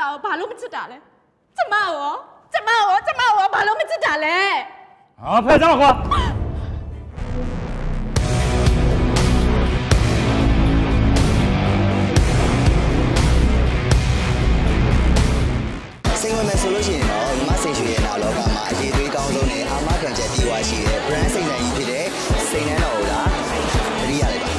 သားကိုဘာလို့မချစ်တာလဲကျမရောဘာလို့မချစ်တာလဲဟာဖဲကြတော့ကွာစိတ်ဝင်မဲ့ဆိုလို့ရှိရင်တော့ညီမစိတ်ရွှေရဲ့နာလောကမှာအရေးသွေးကောင်းဆုံးနဲ့အာမခံချက်ပြေဝရှိတဲ့ brand စိတ်နိုင်ကြီးဖြစ်တဲ့စိတ်နှမ်းတော်ကိုလားတတိယလိုက်ပါ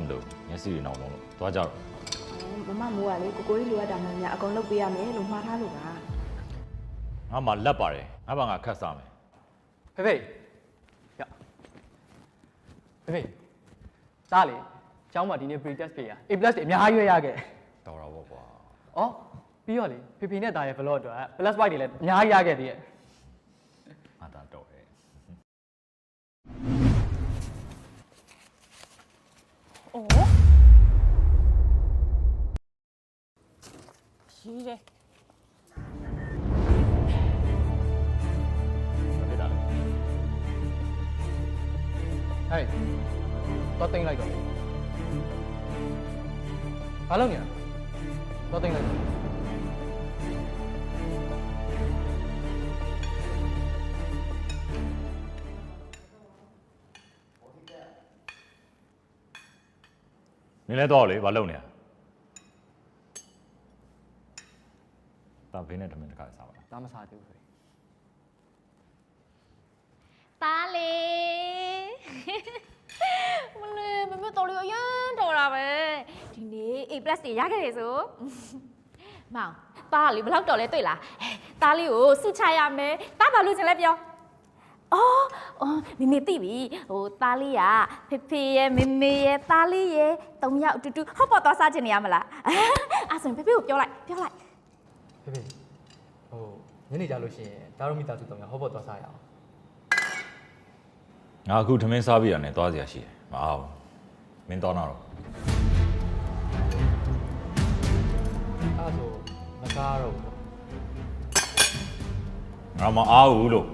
မလို့မျက်စိတွေနောက်လုံးလို့သွားကြတော့မမမိုးကလေကိုကြီးလိုအပ်တာမှများအကုန်လုပ်ပေးရမယ်လို့မှားထားလို့ပါငါမှလက်ပါတယ်ငါဘာငါခတ်စားမယ်ဖေဖေသားလေကျောင်းမှာဒီနေ့ pre-test ဖြေရ A+ တွေအများကြီးရခဲ့တော်တော့ပေါ့ကွာဩပြီးတော့လေဖေဖေနဲ့သားရဲ့ vlog အတွက် plus white တွေလည်းအများကြီးရခဲ့သေးရဲ့အာတာတော့ဟဲ့ရှိတယ်ဖြစ်တာလေဟဲ့တော့တင်လိုက်တော့ဘာလုပ်နေလဲတော့တင်လိုက်နင်းလဲတော့လေဘာလုပ်နေရတာဘေးနဲ့တမင်တခါစားပါသားမစားသေးဘူးဖေသားလေမလေးမမတော်လို့အရန်တော်တာပဲဒီနေ့ A+ တွေရခဲ့တယ်ဆိုမောင်သားလေဘယ်လောက်တော်လဲတွေ့လားသားလေးကိုစုချရမယ်သားဘာလို့ချင်လဲပြောအော်မေသိပြီဟိုသားလေးကဖေဖေရဲ့မေရဲ့သားလေးရဲ့၃ယောက်အတူတူဟော့ပေါ်သွားစားချင်နေရမလားအဲ့ဆိုရင်ဖေဖေကိုပြောလိုက်ဖေဖေဟိုညနေကြလို့ရှိရင်ဒါတို့မိသားစု၃ယောက်ဟော့ပေါ်သွားစားရအောင်ငါအခုထမင်းစားပြီးရတယ်သွားစရာရှိတယ်မအားဘူးမင်းတော့တော့အဲ့ဆိုမစားတော့ဘူးငါမအားဘူးလို့